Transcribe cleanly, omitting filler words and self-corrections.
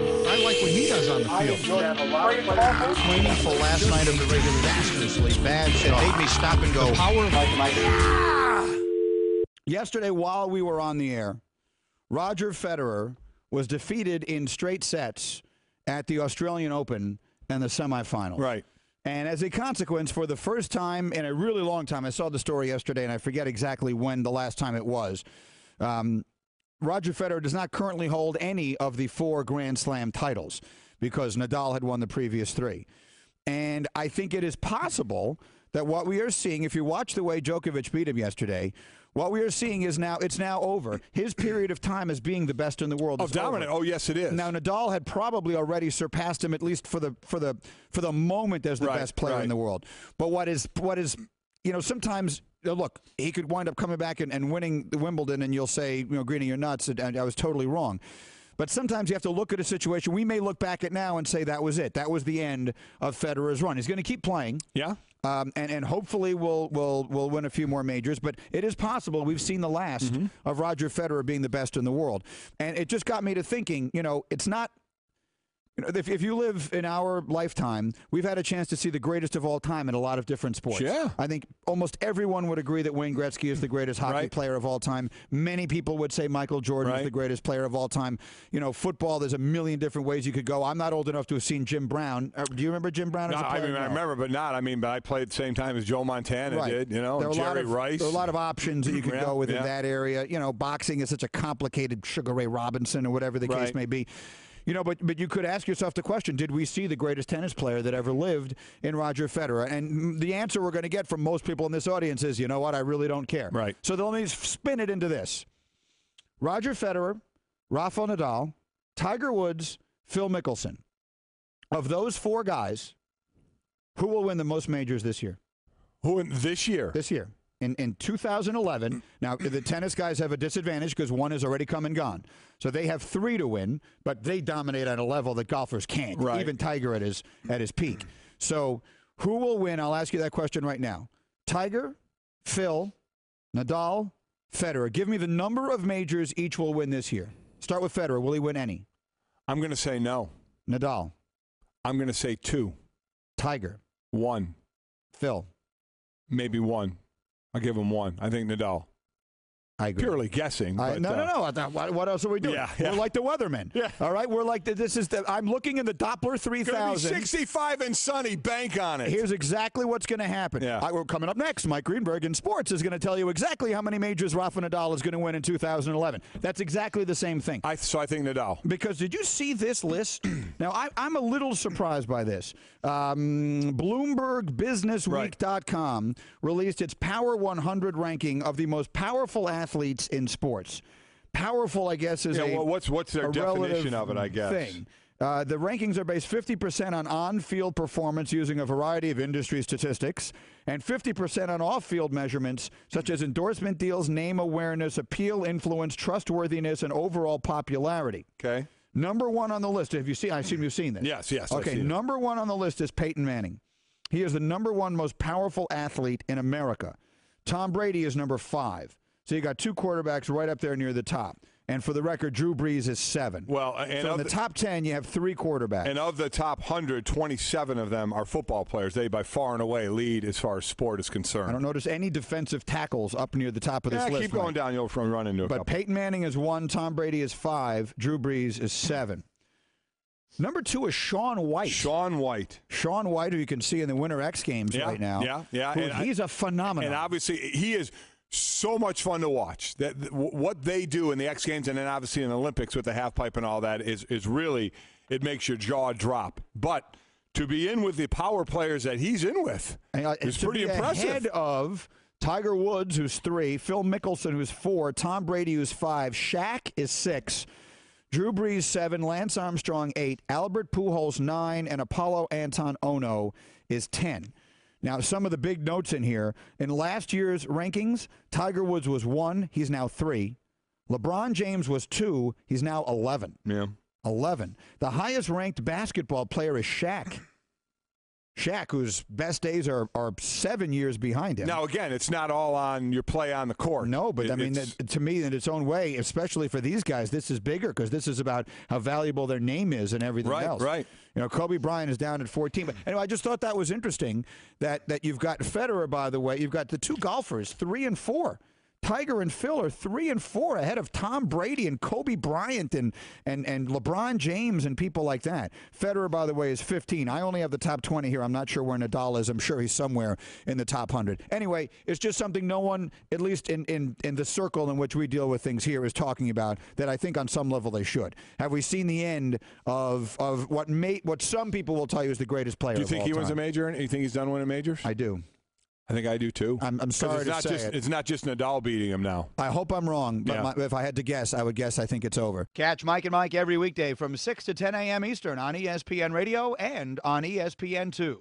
I like what he does on the field. Painful last night of the regular disastrously bad. It made me stop and go. Power of Yesterday, while we were on the air, Roger Federer was defeated in straight sets at the Australian Open and the semifinals. Right. And as a consequence, for the first time in a really long time, I saw the story yesterday, and I forget exactly when the last time it was. Roger Federer does not currently hold any of the 4 Grand Slam titles because Nadal had won the previous 3. And I think it is possible that what we are seeing, if you watch the way Djokovic beat him yesterday, what we are seeing is it's now over. His period of time as being the best in the world is dominant. over. Oh, yes, it is. Now Nadal had probably already surpassed him, at least for the moment, as the best player in the world. But what is sometimes look, he could wind up coming back and winning the Wimbledon, and you'll say, Greeny, you're nuts, and I was totally wrong. But sometimes you have to look at a situation. We may look back at now and say that was it. That was the end of Federer's run. He's going to keep playing. Yeah. And hopefully we'll win a few more majors, but it is possible. We've seen the last of Roger Federer being the best in the world, and it just got me to thinking. It's not. If you live in our lifetime, we've had a chance to see the greatest of all time in a lot of different sports. Yeah. I think almost everyone would agree that Wayne Gretzky is the greatest hockey player of all time. Many people would say Michael Jordan is the greatest player of all time. Football, there's a million different ways you could go. I'm not old enough to have seen Jim Brown. Do you remember Jim Brown as a player? I remember, but not. But I played the same time as Joe Montana did, Jerry Rice. There are a lot of options that you could go with in that area. Boxing is such a complicated Sugar Ray Robinson or whatever the case may be. But you could ask yourself the question, did we see the greatest tennis player that ever lived in Roger Federer? And the answer we're going to get from most people in this audience is, you know what, I really don't care. Right. So let me spin it into this. Roger Federer, Rafael Nadal, Tiger Woods, Phil Mickelson. Of those 4 guys, who will win the most majors this year? This year? This year. In 2011, now the tennis guys have a disadvantage because one has already come and gone. So they have 3 to win, but they dominate at a level that golfers can't, even Tiger at his peak. So who will win? I'll ask you that question right now. Tiger, Phil, Nadal, Federer. Give me the number of majors each will win this year. Start with Federer. Will he win any? I'm going to say no. Nadal. I'm going to say 2. Tiger. 1. Phil. Maybe 1. I'll give him 1. I think Nadal. I agree. Purely guessing. No. What else are we doing? Yeah. We're like the weathermen. Yeah. All right. We're like I'm looking in the Doppler 3000. 65 and sunny. Bank on it. Here's exactly what's going to happen. Yeah. We're coming up next. Mike Greenberg in sports is going to tell you exactly how many majors Rafa Nadal is going to win in 2011. That's exactly the same thing. So I think Nadal. Because did you see this list? Now, I'm a little surprised by this. BloombergBusinessWeek.com released its Power 100 ranking of the most powerful athletes in sports. Powerful, I guess, is what's their definition of it, I guess? Thing. The rankings are based 50% on-field performance using a variety of industry statistics and 50% on off-field measurements such as endorsement deals, name awareness, appeal, influence, trustworthiness, and overall popularity. Okay. Number 1 on the list, I assume you've seen this. Yes. Okay, number 1 on the list is Peyton Manning. He is the number 1 most powerful athlete in America. Tom Brady is number 5. So you got 2 quarterbacks right up there near the top. And for the record, Drew Brees is 7. Well, and so in the top 10, you have 3 quarterbacks. And of the top 100, 27 of them are football players. They, by far and away, lead as far as sport is concerned. I don't notice any defensive tackles up near the top of this list. Keep going down. You'll run into a couple. But Peyton Manning is 1, Tom Brady is 5, Drew Brees is 7. Number 2 is Shaun White. Shaun White, who you can see in the Winter X Games right now. Yeah. He's a phenomenon. And obviously, he is so much fun to watch. What they do in the X Games and then obviously in the Olympics with the half pipe and all that is really, it makes your jaw drop. But to be in with the power players that he's in with is pretty impressive. Ahead of Tiger Woods, who's 3, Phil Mickelson, who's 4, Tom Brady, who's 5, Shaq is 6, Drew Brees 7, Lance Armstrong 8, Albert Pujols 9, and Apollo Anton Ono is 10. Now, some of the big notes in here. In last year's rankings, Tiger Woods was 1. He's now 3. LeBron James was 2. He's now 11. Yeah. 11. The highest ranked basketball player is Shaq. Shaq, whose best days are 7 years behind him. Now, again, it's not all on your play on the court. No, but to me, in its own way, especially for these guys, this is bigger because this is about how valuable their name is and everything else. Right. Kobe Bryant is down at 14. But anyway, I just thought that was interesting that you've got Federer, by the way. You've got the two golfers, 3 and 4. Tiger and Phil are 3 and 4 ahead of Tom Brady and Kobe Bryant and LeBron James and people like that. Federer, by the way, is 15. I only have the top 20 here. I'm not sure where Nadal is. I'm sure he's somewhere in the top 100. Anyway, it's just something no one, at least in the circle in which we deal with things here, is talking about that I think on some level they should. Have we seen the end of what some people will tell you is the greatest player of all time? Do you think he wins a major? You think he's done winning majors? I do. I think I do, too. I'm sorry to say it. It's not just Nadal beating him now. I hope I'm wrong, but if I had to guess, I would guess I think it's over. Catch Mike and Mike every weekday from 6 to 10 a.m. Eastern on ESPN Radio and on ESPN2.